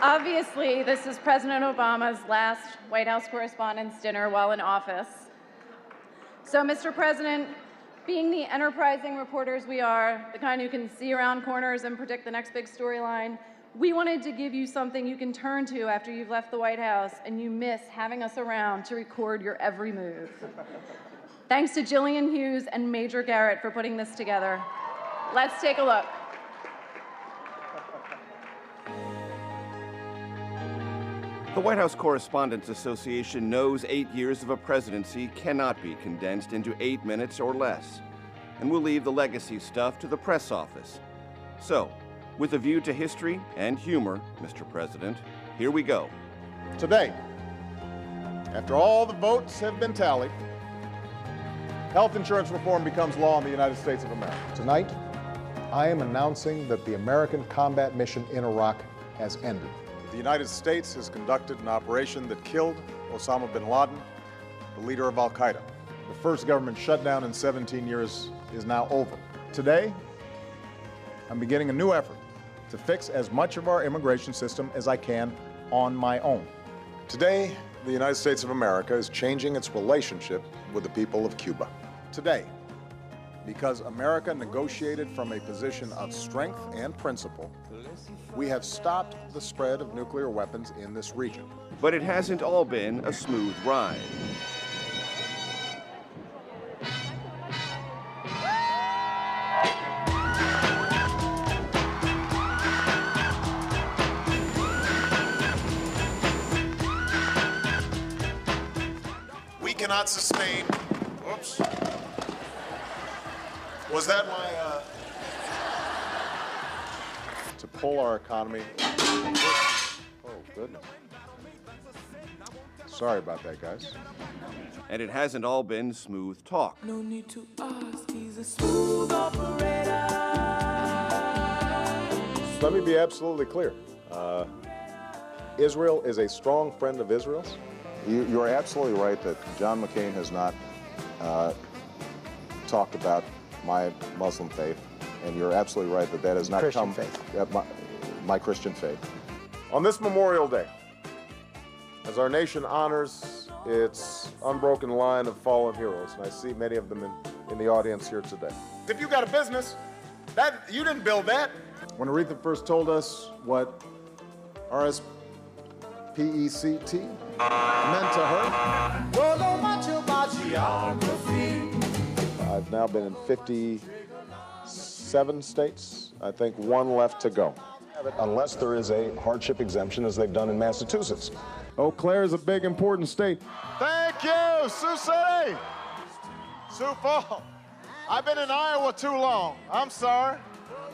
Obviously, this is President Obama's last White House Correspondents' dinner while in office. So, Mr. President, being the enterprising reporters we are, the kind who can see around corners and predict the next big storyline, we wanted to give you something you can turn to after you've left the White House and you miss having us around to record your every move. Thanks to Jillian Hughes and Major Garrett for putting this together. Let's take a look. The White House Correspondents Association knows 8 years of a presidency cannot be condensed into 8 minutes or less, and will leave the legacy stuff to the press office. So, with a view to history and humor, Mr. President, here we go. Today, after all the votes have been tallied, health insurance reform becomes law in the United States of America. Tonight, I am announcing that the American combat mission in Iraq has ended. The United States has conducted an operation that killed Osama bin Laden, the leader of Al-Qaeda. The first government shutdown in 17 years is now over. Today, I'm beginning a new effort to fix as much of our immigration system as I can on my own. Today, the United States of America is changing its relationship with the people of Cuba. Today, because America negotiated from a position of strength and principle, we have stopped the spread of nuclear weapons in this region. But it hasn't all been a smooth ride. We cannot sustain, oops. Was that my, to pull our economy. Oh, goodness. Sorry about that, guys. And it hasn't all been smooth talk. No need to ask, he's a smooth operator. Let me be absolutely clear. Israel is a strong friend of Israel's. You're absolutely right that John McCain has not talked about my Muslim faith, and you're absolutely right that that has not Christian come faith. My Christian faith. On this Memorial Day, as our nation honors its unbroken line of fallen heroes, and I see many of them in the audience here today. If you got a business, that you didn't build that. When Aretha first told us what RSPECT meant to her, Don't know much about geography. I've now been in 57 states. I think one left to go. Unless there is a hardship exemption, as they've done in Massachusetts. Eau Claire is a big, important state. Thank you, Sioux City, Sioux Falls. I've been in Iowa too long. I'm sorry.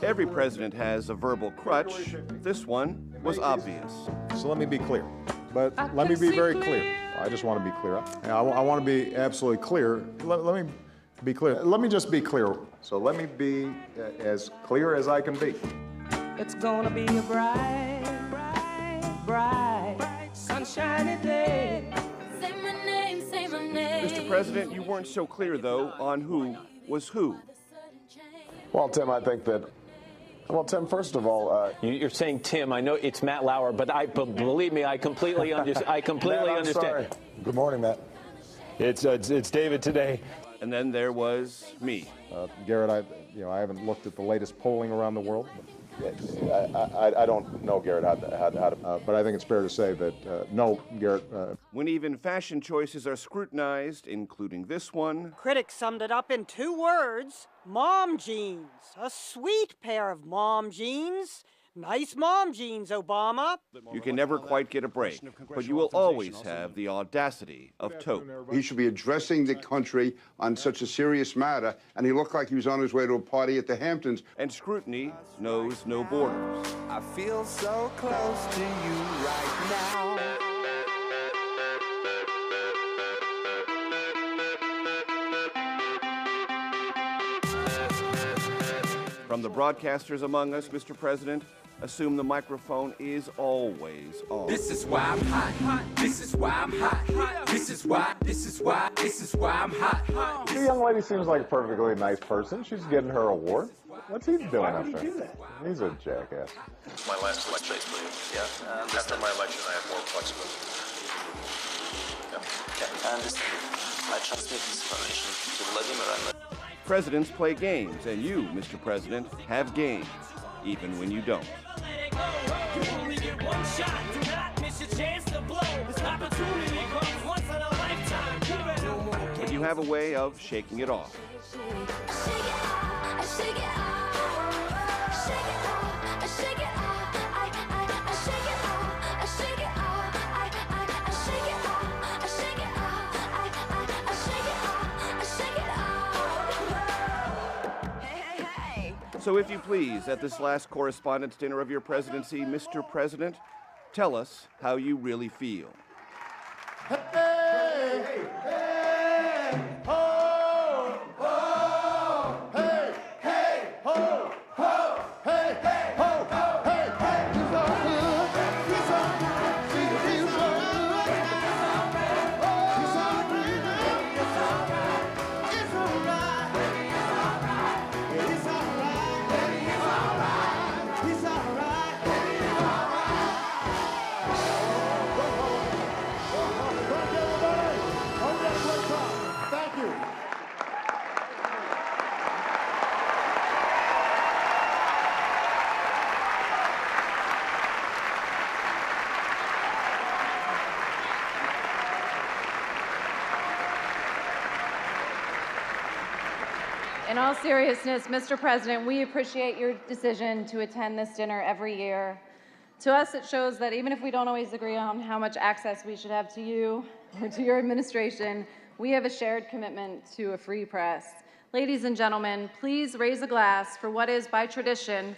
Every president has a verbal crutch. This one was obvious. So let me be clear. But let me be very clear. I just want to be clear. I want to be absolutely clear. Let me be clear. Let me just be clear. So let me be as clear as I can be. It's gonna be a bright, bright, bright, sunshiny day. Say my name, say my name. Mr. President, you weren't so clear, though, on who was who. Well, Tim, I think that, well, Tim, first of all... You're saying Tim. I know it's Matt Lauer, but believe me, I completely understand. Matt, I'm sorry. Good morning, Matt. It's David today. And then there was me. Garrett, I haven't looked at the latest polling around the world. I don't know, Garrett, how to, but I think it's fair to say that, no, Garrett. When even fashion choices are scrutinized, including this one. Critics summed it up in 2 words: mom jeans. A sweet pair of mom jeans. Nice mom jeans, Obama. You can never quite get a break, but you will always have the audacity of tote. He should be addressing the country on such a serious matter, and he looked like he was on his way to a party at the Hamptons. And scrutiny knows no borders. I feel so close to you right now. From the broadcasters among us, Mr. President, assume the microphone is always on. This is why I'm hot. This is why I'm hot. This is why I'm hot. The young lady seems like a perfectly nice person. She's getting her award. What's he doing up there? He's a jackass. It's my last election, yeah. After my election, I have more flexibility. Yeah. I understand. I transmit this information to Vladimir. Presidents play games, and you, Mr. President, have games, even when you don't. But you have a way of shaking it off. So if you please, at this last Correspondents' Dinner of your presidency, Mr. President, tell us how you really feel. In all seriousness, Mr. President, we appreciate your decision to attend this dinner every year. To us, it shows that even if we don't always agree on how much access we should have to you or to your administration, we have a shared commitment to a free press. Ladies and gentlemen, please raise a glass for what is, by tradition,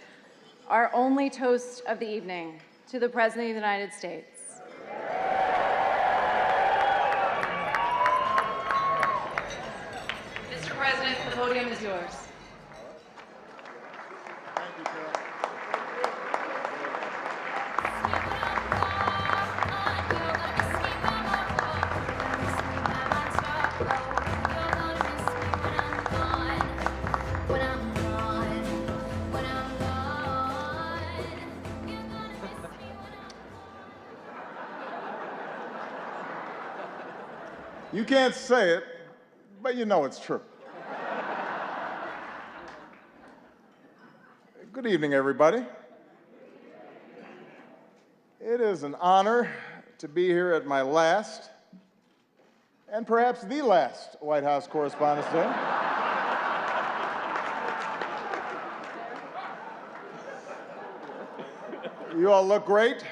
our only toast of the evening, to the President of the United States. Mr. President, the podium is yours. Thank you, Carol. You can't say it, but you know it's true. Good evening, everybody. It is an honor to be here at my last, and perhaps the last, White House Correspondents' Dinner. You all look great.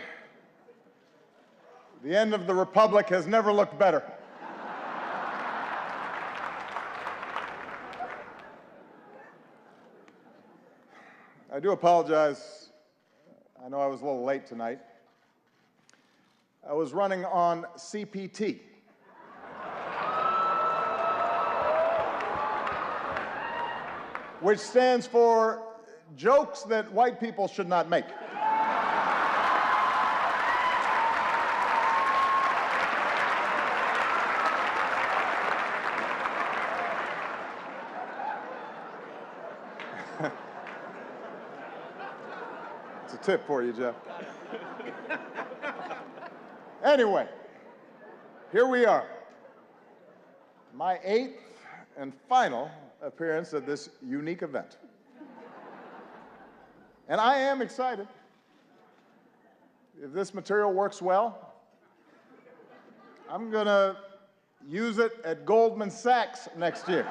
The end of the Republic has never looked better. I do apologize. I know I was a little late tonight. I was running on CPT. Which stands for jokes that white people should not make. It's a tip for you, Jeff. Anyway, here we are. My 8th and final appearance at this unique event. And I am excited. If this material works well, I'm going to use it at Goldman Sachs next year.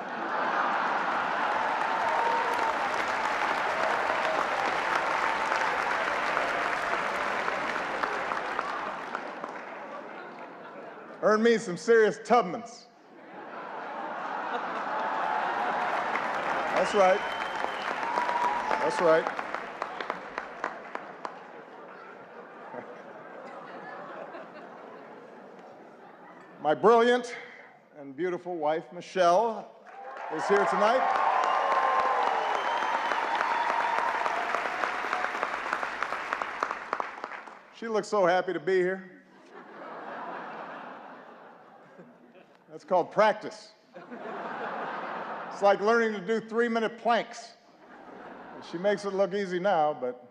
Earn me some serious Tubmans. That's right. That's right. My brilliant and beautiful wife, Michelle, is here tonight. She looks so happy to be here. That's called practice. It's like learning to do 3-minute planks. She makes it look easy now, but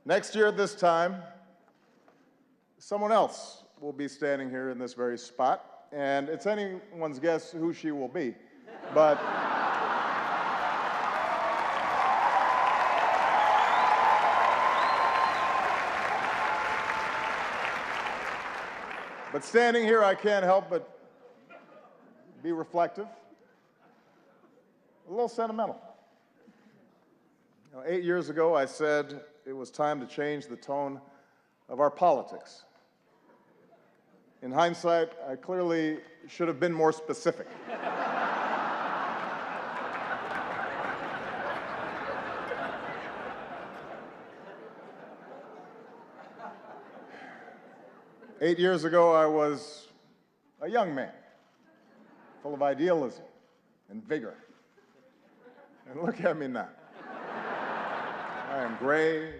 next year at this time, someone else will be standing here in this very spot, and it's anyone's guess who she will be. But standing here, I can't help but be reflective, a little sentimental. 8 years ago, I said it was time to change the tone of our politics. In hindsight, I clearly should have been more specific. Eight years ago, I was a young man, full of idealism and vigor. And look at me now. I am gray,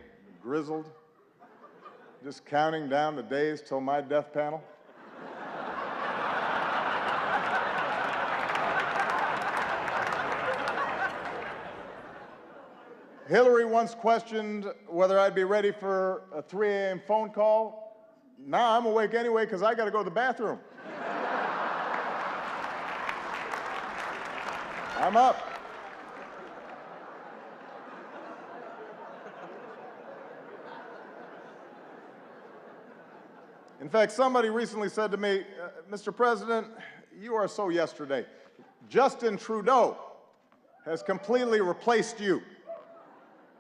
grizzled, just counting down the days till my death panel. Hillary once questioned whether I'd be ready for a 3 a.m. phone call. Now I'm awake anyway because I got to go to the bathroom. I'm up. In fact, somebody recently said to me, Mr. President, you are so yesterday. Justin Trudeau has completely replaced you.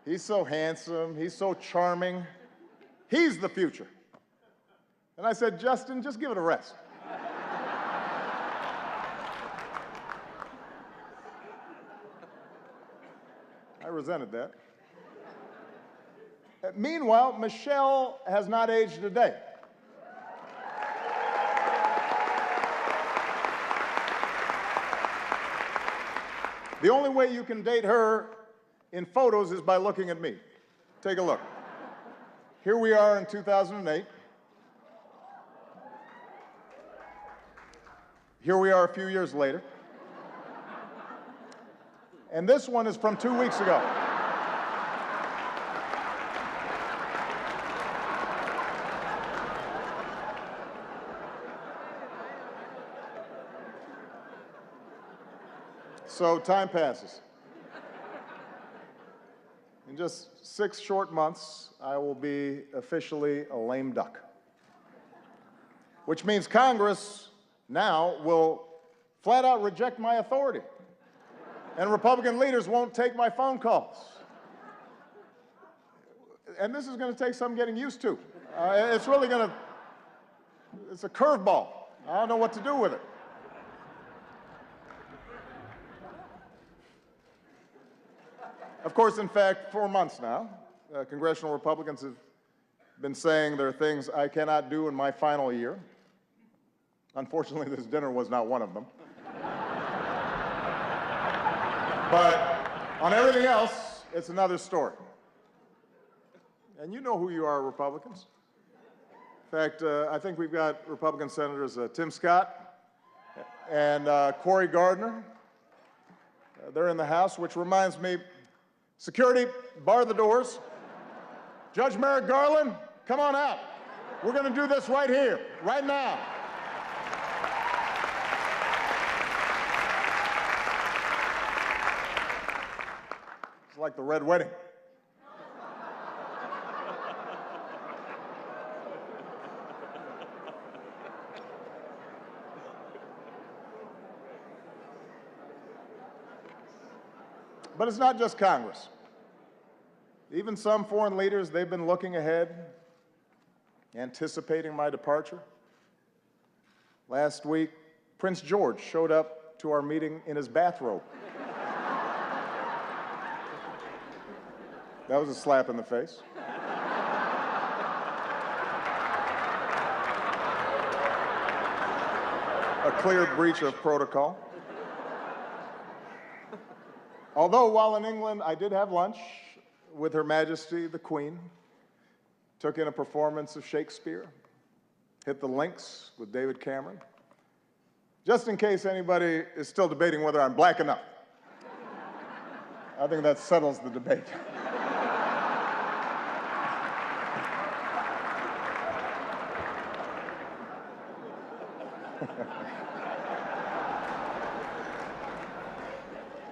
He's so handsome, he's so charming. He's the future. And I said, Justin, just give it a rest. I resented that. Meanwhile, Michelle has not aged a day. The only way you can date her in photos is by looking at me. Take a look. Here we are in 2008. Here we are a few years later. And this one is from 2 weeks ago. So time passes. In just 6 short months, I will be officially a lame duck, which means Congress now will flat out reject my authority, and Republican leaders won't take my phone calls. And this is going to take some getting used to. It's really going to, it's a curveball. I don't know what to do with it. Of course, in fact, 4 months now, congressional Republicans have been saying there are things I cannot do in my final year. Unfortunately, this dinner was not one of them. But on everything else, it's another story. And you know who you are, Republicans. In fact, I think we've got Republican Senators Tim Scott and Cory Gardner. They're in the House, which reminds me, security, bar the doors. Judge Merrick Garland, come on out. We're going to do this right here, right now. It's like the Red Wedding. But it's not just Congress. Even some foreign leaders, they've been looking ahead, anticipating my departure. Last week, Prince George showed up to our meeting in his bathrobe. That was a slap in the face. A clear breach of protocol. Although while in England, I did have lunch with Her Majesty the Queen, took in a performance of Shakespeare, hit the links with David Cameron. Just in case anybody is still debating whether I'm black enough, I think that settles the debate.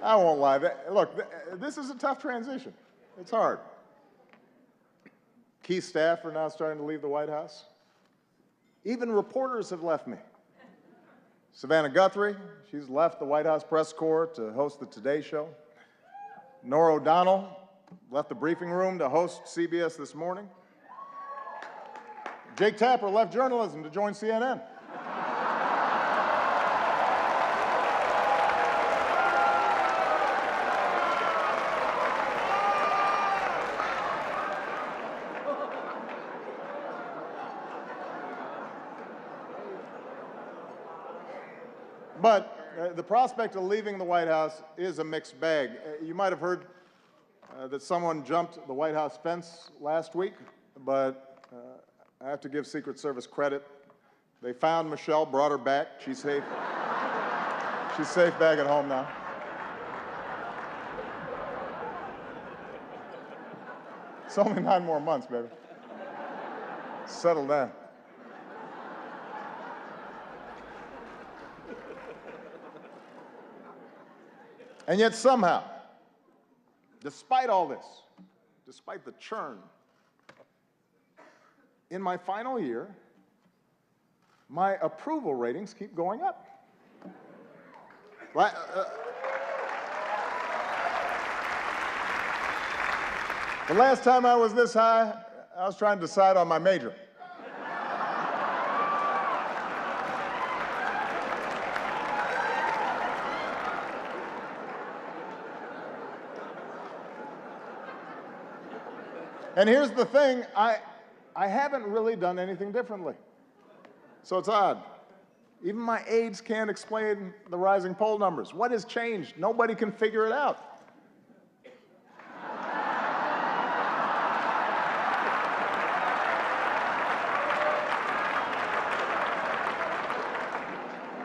I won't lie. Look, this is a tough transition. It's hard. Key staff are now starting to leave the White House. Even reporters have left me. Savannah Guthrie, she's left the White House press corps to host the Today Show. Norah O'Donnell left the briefing room to host CBS This Morning. Jake Tapper left journalism to join CNN. But the prospect of leaving the White House is a mixed bag. You might have heard that someone jumped the White House fence last week, but I have to give Secret Service credit. They found Michelle, brought her back. She's safe. She's safe back at home now. It's only 9 more months, baby. Settle down. And yet somehow, despite all this, despite the churn, in my final year, my approval ratings keep going up. The last time I was this high, I was trying to decide on my major. And here's the thing, I haven't really done anything differently. So it's odd. Even my aides can't explain the rising poll numbers. What has changed? Nobody can figure it out.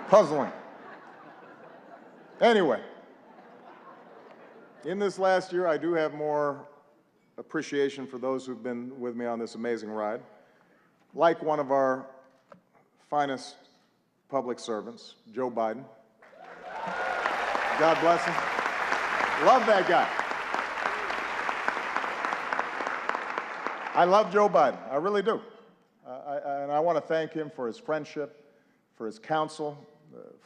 Puzzling. Anyway, in this last year, I do have more appreciation for those who've been with me on this amazing ride. Like one of our finest public servants, Joe Biden. God bless him. Love that guy. I love Joe Biden. I really do. And I want to thank him for his friendship, for his counsel,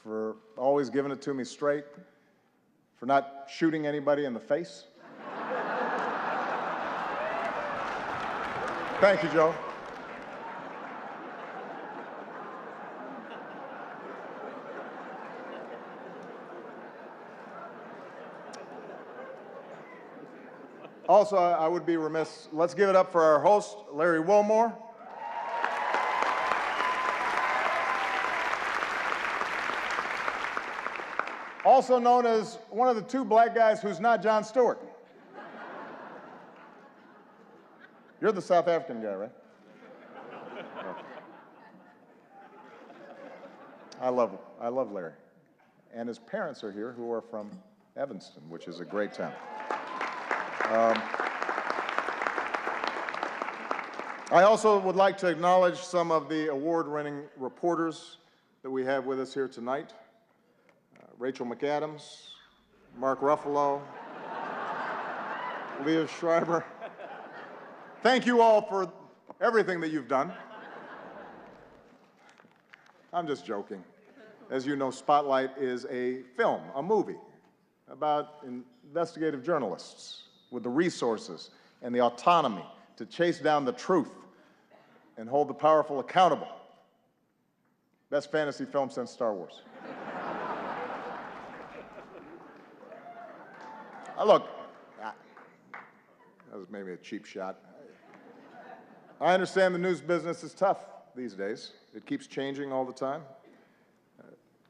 for always giving it to me straight, for not shooting anybody in the face. Thank you, Joe. Also, I would be remiss, let's give it up for our host, Larry Wilmore. Also known as one of the 2 black guys who's not Jon Stewart. You're the South African guy, right? I love Larry. And his parents are here, who are from Evanston, which is a great town. I also would like to acknowledge some of the award-winning reporters that we have with us here tonight. Rachel McAdams, Mark Ruffalo, Leah Schreiber. Thank you all for everything that you've done. I'm just joking. As you know, Spotlight is a film, a movie, about investigative journalists with the resources and the autonomy to chase down the truth and hold the powerful accountable. Best fantasy film since Star Wars. Look, that was maybe a cheap shot. I understand the news business is tough these days. It keeps changing all the time.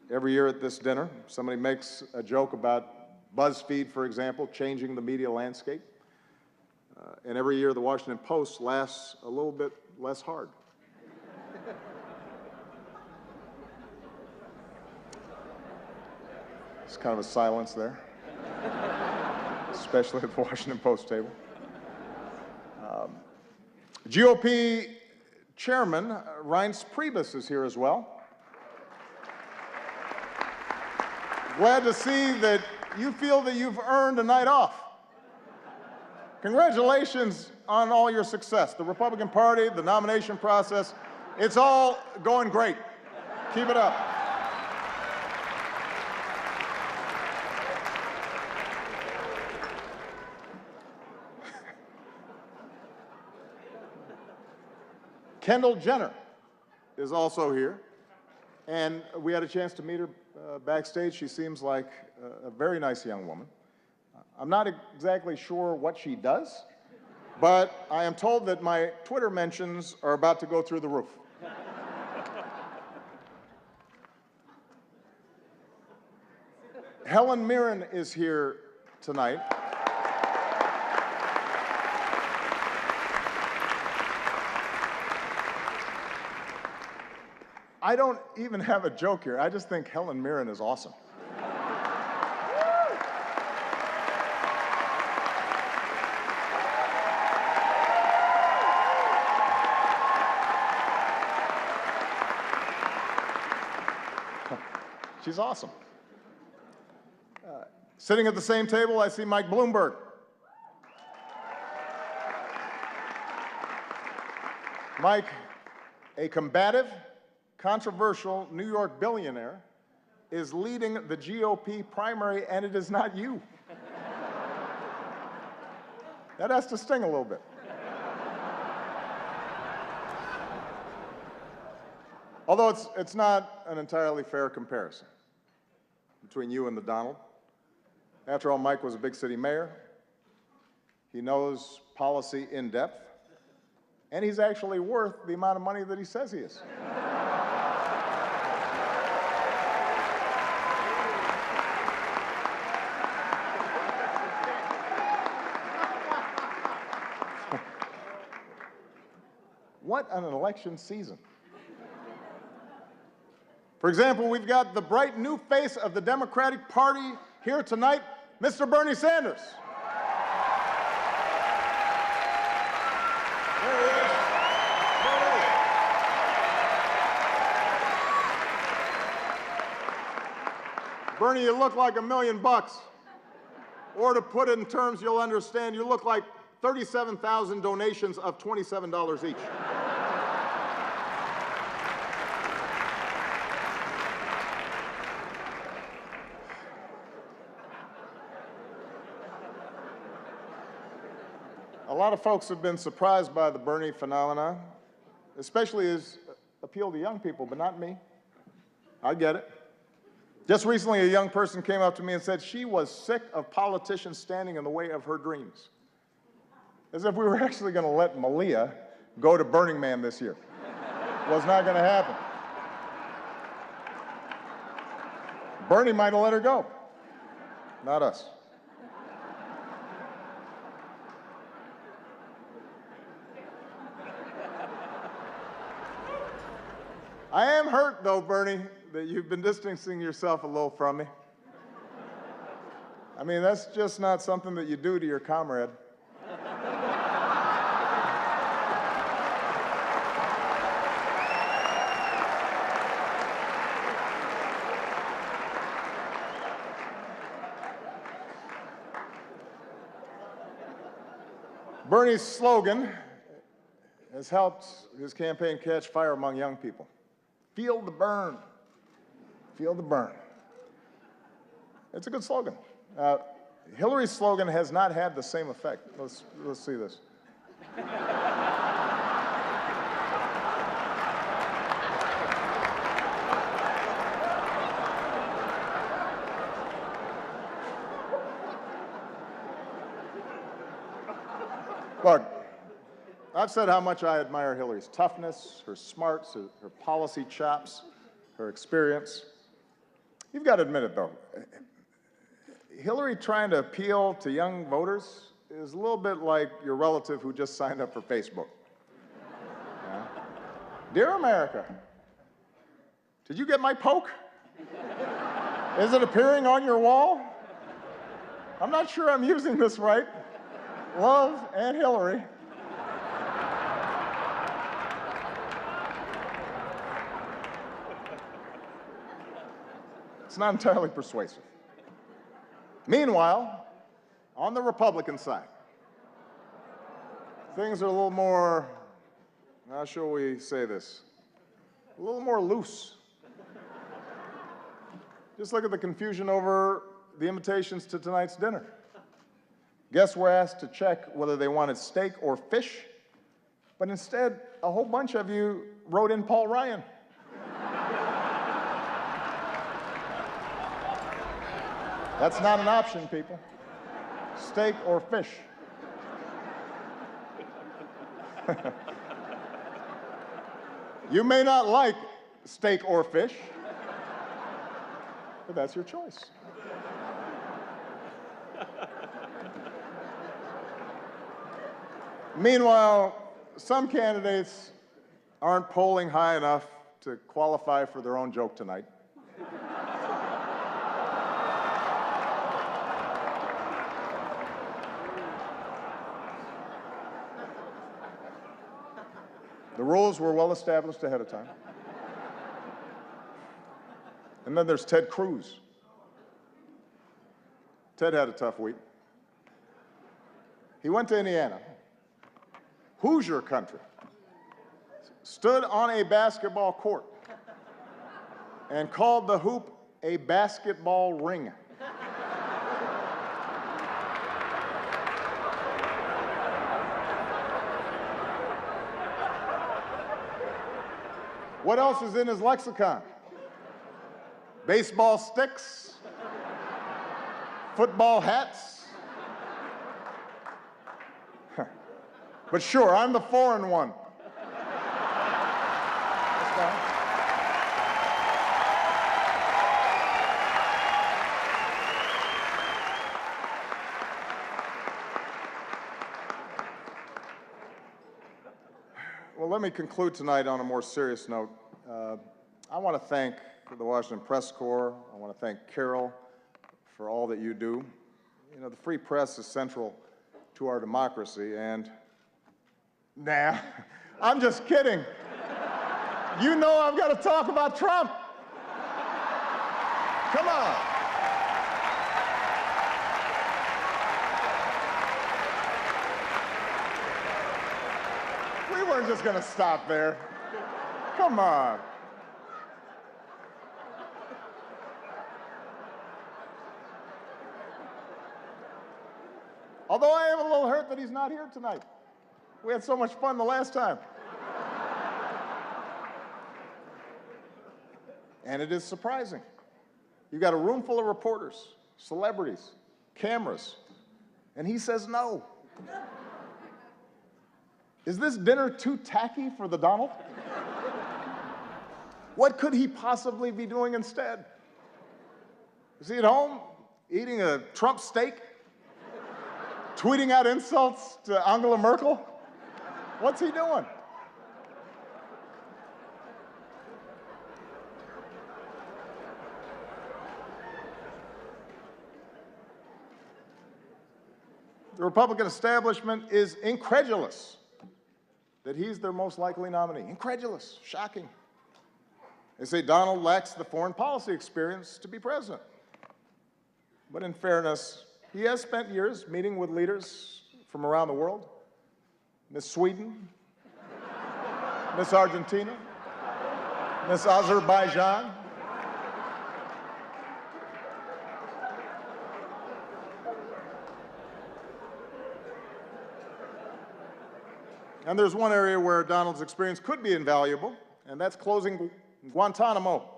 Every year at this dinner, somebody makes a joke about BuzzFeed, for example, changing the media landscape. And every year, the Washington Post laughs a little bit less hard. It's kind of a silence there, especially at the Washington Post table. GOP Chairman Reince Priebus is here as well. Glad to see that you feel that you've earned a night off. Congratulations on all your success. The Republican Party, the nomination process, it's all going great. Keep it up. Kendall Jenner is also here, and we had a chance to meet her backstage. She seems like a very nice young woman. I'm not exactly sure what she does, but I am told that my Twitter mentions are about to go through the roof. Helen Mirren is here tonight. I don't even have a joke here. I just think Helen Mirren is awesome. She's awesome. Sitting at the same table, I see Mike Bloomberg. Mike, a combative, controversial New York billionaire, is leading the GOP primary, and it is not you. That has to sting a little bit. Although it's not an entirely fair comparison between you and the Donald. After all, Mike was a big city mayor. He knows policy in depth, and he's actually worth the amount of money that he says he is. What an election season. For example, we've got the bright new face of the Democratic Party here tonight, Mr. Bernie Sanders. There he is. Bernie, you look like $1 million. Or to put it in terms you'll understand, you look like 37,000 donations of $27 each. A lot of folks have been surprised by the Bernie phenomenon, especially his appeal to young people, but not me. I get it. Just recently, a young person came up to me and said she was sick of politicians standing in the way of her dreams. As if we were actually going to let Malia go to Burning Man this year. Was not going to happen. Bernie might have let her go, not us. I am hurt, though, Bernie, that you've been distancing yourself a little from me. I mean, that's just not something that you do to your comrade. Bernie's slogan has helped his campaign catch fire among young people. Feel the burn. Feel the burn. It's a good slogan. Hillary's slogan has not had the same effect. Let's see this. Look, I've said how much I admire Hillary's toughness, her smarts, her policy chops, her experience. You've got to admit it, though. Hillary trying to appeal to young voters is a little bit like your relative who just signed up for Facebook. Yeah. Dear America, did you get my poke? Is it appearing on your wall? I'm not sure I'm using this right. Love, Aunt Hillary. It's not entirely persuasive. Meanwhile, on the Republican side, things are a little more, how shall we say this? A little more loose. Just look at the confusion over the invitations to tonight's dinner. Guests were asked to check whether they wanted steak or fish, but instead, a whole bunch of you wrote in Paul Ryan. That's not an option, people. Steak or fish. You may not like steak or fish, but that's your choice. Meanwhile, some candidates aren't polling high enough to qualify for their own joke tonight. The rules were well established ahead of time. And then there's Ted Cruz. Ted had a tough week. He went to Indiana, Hoosier country, stood on a basketball court, and called the hoop a basketball ring. What else is in his lexicon? Baseball sticks, football hats. But sure, I'm the foreign one. That's fine. Well, let me conclude tonight on a more serious note. I want to thank the Washington Press Corps. I want to thank Carol for all that you do. You know, the free press is central to our democracy, and nah, I'm just kidding. You know I've got to talk about Trump. Come on. We weren't just going to stop there. Come on. Although I am a little hurt that he's not here tonight. We had so much fun the last time. And it is surprising. You've got a room full of reporters, celebrities, cameras, and he says no. Is this dinner too tacky for the Donald? What could he possibly be doing instead? Is he at home eating a Trump steak? Tweeting out insults to Angela Merkel? What's he doing? The Republican establishment is incredulous that he's their most likely nominee. Incredulous, shocking. They say Donald lacks the foreign policy experience to be president. But in fairness, he has spent years meeting with leaders from around the world. Miss Sweden, Miss Argentina, Miss Azerbaijan. And there's one area where Donald's experience could be invaluable, and that's closing Guantanamo.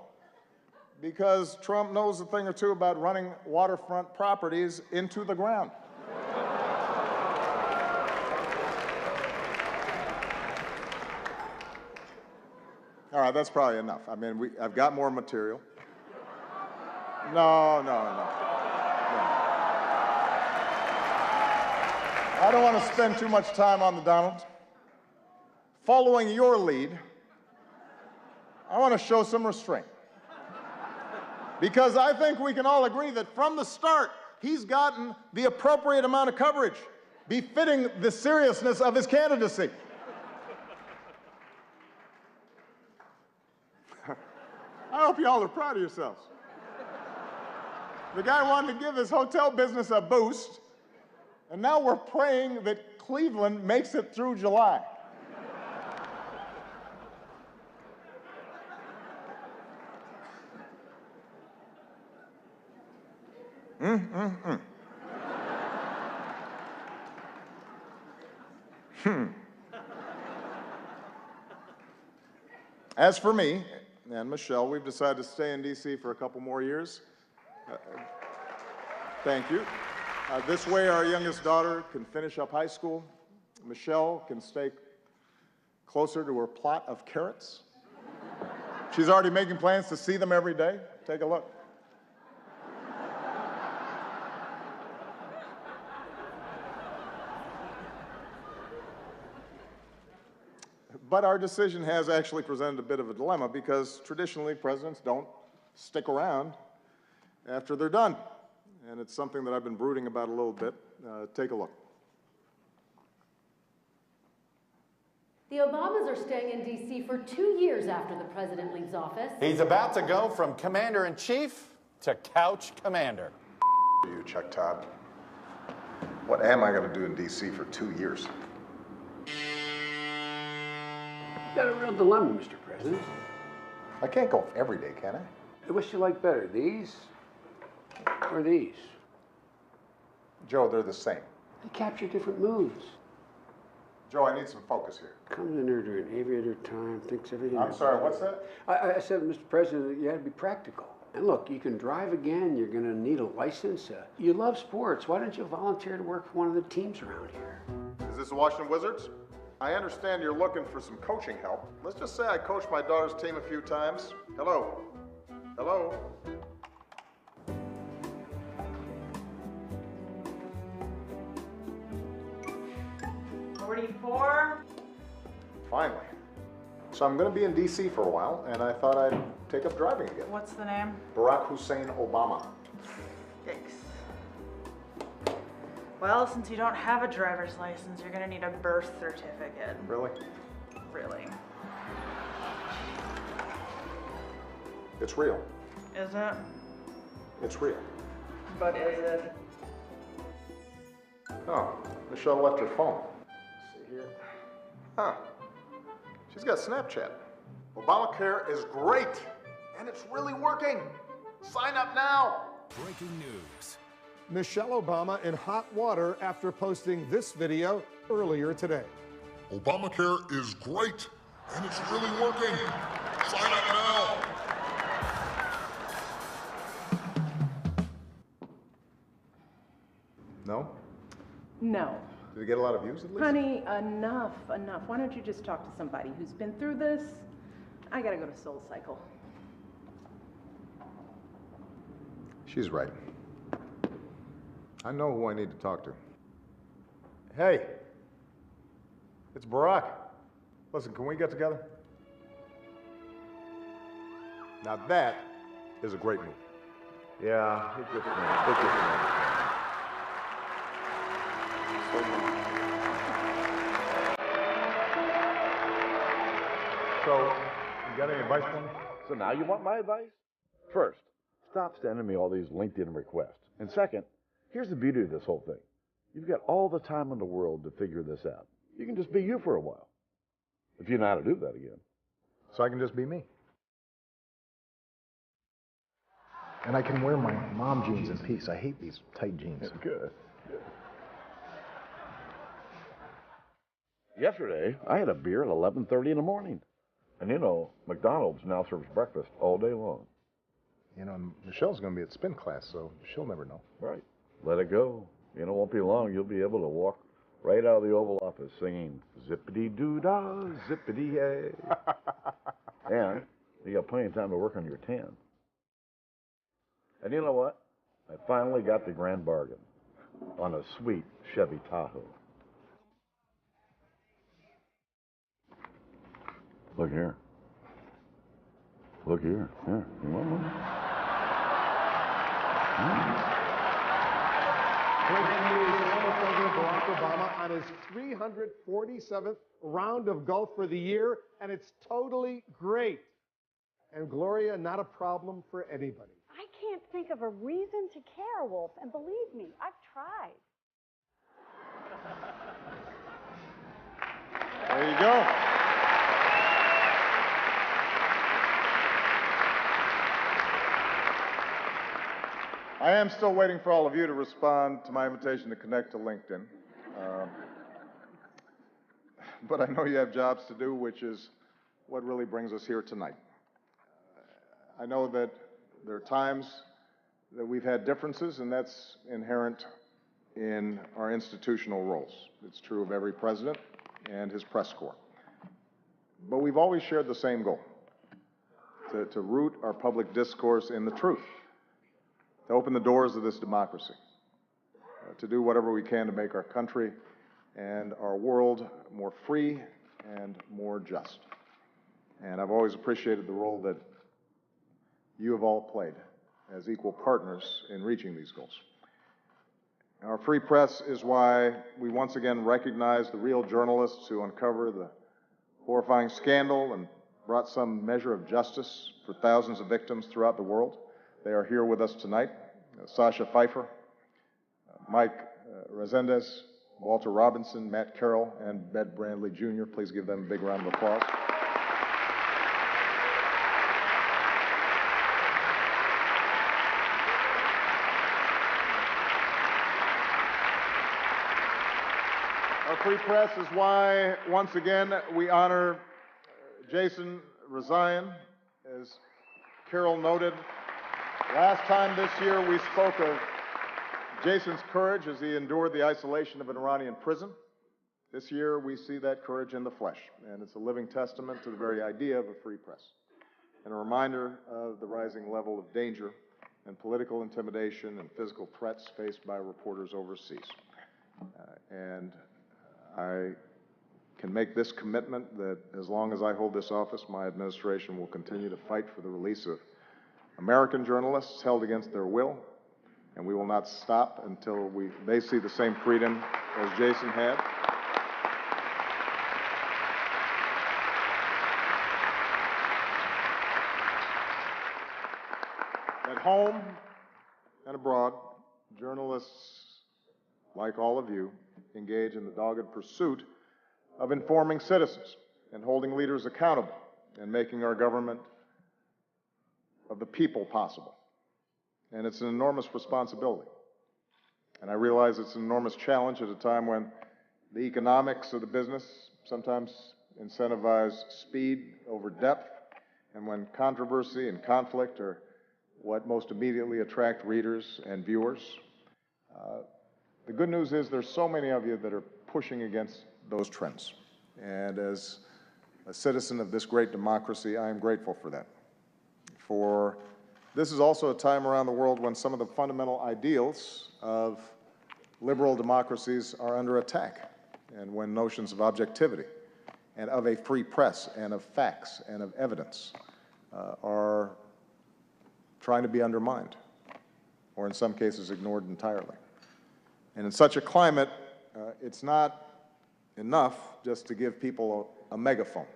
Because Trump knows a thing or two about running waterfront properties into the ground. All right, that's probably enough. I mean, I've got more material. No. I don't want to spend too much time on the Donald. Following your lead, I want to show some restraint. Because I think we can all agree that from the start, he's gotten the appropriate amount of coverage, befitting the seriousness of his candidacy. I hope y'all are proud of yourselves. The guy wanted to give his hotel business a boost, and now we're praying that Cleveland makes it through July. As for me and Michelle, we've decided to stay in D.C. for a couple more years. Thank you. This way, our youngest daughter can finish up high school. Michelle can stay closer to her plot of carrots. She's already making plans to see them every day. Take a look. But our decision has actually presented a bit of a dilemma because traditionally presidents don't stick around after they're done. And it's something that I've been brooding about a little bit. Take a look. The Obamas are staying in D.C. for 2 years after the president leaves office. He's about to go from commander-in-chief to couch commander. You, Chuck Todd. What am I going to do in D.C. for 2 years? You've got a real dilemma, Mr. President. I can't golf every day, can I? Which you like better, these or these? Joe, they're the same. They capture different moods. Joe, I need some focus here. Comes in there during aviator time, thinks everything. I'm sorry, what's that? I said, Mr. President, you had to be practical. And look, you can drive again, you're going to need a license. You love sports. Why don't you volunteer to work for one of the teams around here? Is this the Washington Wizards? I understand you're looking for some coaching help. Let's just say I coached my daughter's team a few times. Hello? Hello? Finally. So I'm going to be in D.C. for a while, and I thought I'd take up driving again. What's the name? Barack Hussein Obama. Yikes. Well, since you don't have a driver's license, you're gonna need a birth certificate. Really? Really. It's real. Is it? It's real. But is it? Oh, Michelle left her phone. Let's see here. Huh. She's got Snapchat. Obamacare is great, and it's really working. Sign up now. Breaking news. Michelle Obama in hot water after posting this video earlier today. Obamacare is great, and it's really working. Sign up now. No? No. Did it get a lot of views at least? Honey, enough. Why don't you just talk to somebody who's been through this? I gotta go to Soul Cycle. She's right. I know who I need to talk to. Hey, it's Barack. Listen, can we get together? Now that is a great move. Yeah, it's good for me. It's good for me. So, you got any advice for me? So now you want my advice? First, stop sending me all these LinkedIn requests. And second, here's the beauty of this whole thing. You've got all the time in the world to figure this out. You can just be you for a while. If you know how to do that again. So I can just be me. And I can wear my mom jeans in peace. I hate these tight jeans. Good. Yesterday, I had a beer at 11:30 in the morning. And you know, McDonald's now serves breakfast all day long. You know, Michelle's going to be at spin class, so she'll never know. Right. Let it go. You know, it won't be long. You'll be able to walk right out of the Oval Office singing zippity-doo-dah, zippity-yay. And you got plenty of time to work on your tan. And you know what? I finally got the grand bargain on a sweet Chevy Tahoe. Look here. Look here. Here. You want one? Breaking news, former President Barack Obama on his 347th round of golf for the year, and it's totally great. And Gloria, not a problem for anybody. I can't think of a reason to care, Wolf, and believe me, I've tried. There you go. I am still waiting for all of you to respond to my invitation to connect to LinkedIn. But I know you have jobs to do, which is what really brings us here tonight. I know that there are times that we've had differences, and that's inherent in our institutional roles. It's true of every president and his press corps. But we've always shared the same goal, to root our public discourse in the truth, to open the doors of this democracy, to do whatever we can to make our country and our world more free and more just. And I've always appreciated the role that you have all played as equal partners in reaching these goals. Our free press is why we once again recognize the real journalists who uncover the horrifying scandal and brought some measure of justice for thousands of victims throughout the world. They are here with us tonight. Sasha Pfeiffer, Mike Resendez, Walter Robinson, Matt Carroll, and Bed Brandley Jr. Please give them a big round of applause. Our free press is why, once again, we honor Jason Rezaian. As Carol noted, last time this year we spoke of Jason's courage as he endured the isolation of an Iranian prison. This year we see that courage in the flesh, and it's a living testament to the very idea of a free press, and a reminder of the rising level of danger and political intimidation and physical threats faced by reporters overseas. I can make this commitment that as long as I hold this office, my administration will continue to fight for the release of American journalists held against their will, and we will not stop until they see the same freedom as Jason had. At home and abroad, journalists, like all of you, engage in the dogged pursuit of informing citizens and holding leaders accountable and making our government of the people possible. And it's an enormous responsibility. And I realize it's an enormous challenge at a time when the economics of the business sometimes incentivize speed over depth, and when controversy and conflict are what most immediately attract readers and viewers. The good news is there's so many of you that are pushing against those trends. And as a citizen of this great democracy, I am grateful for that. For this is also a time around the world when some of the fundamental ideals of liberal democracies are under attack, and when notions of objectivity and of a free press and of facts and of evidence are trying to be undermined, or in some cases ignored entirely. And in such a climate, it's not enough just to give people a megaphone.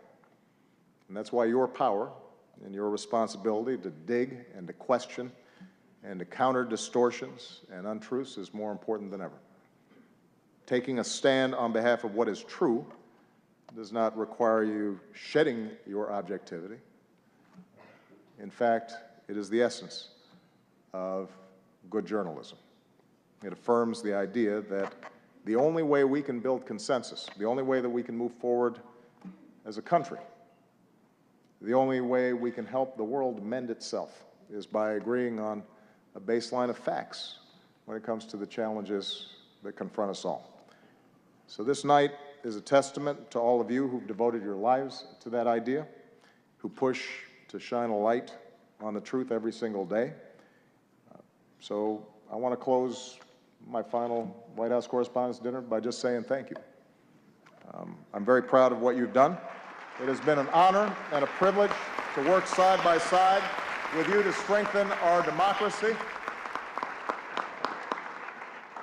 And that's why your power and your responsibility to dig and to question and to counter distortions and untruths is more important than ever. Taking a stand on behalf of what is true does not require you shedding your objectivity. In fact, it is the essence of good journalism. It affirms the idea that the only way we can build consensus, the only way that we can move forward as a country, the only way we can help the world mend itself is by agreeing on a baseline of facts when it comes to the challenges that confront us all. So this night is a testament to all of you who've devoted your lives to that idea, who push to shine a light on the truth every single day. So I want to close my final White House Correspondents' Dinner by just saying thank you. I'm very proud of what you've done. It has been an honor and a privilege to work side by side with you to strengthen our democracy.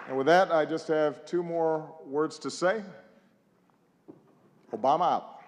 And with that, I just have two more words to say. Obama out.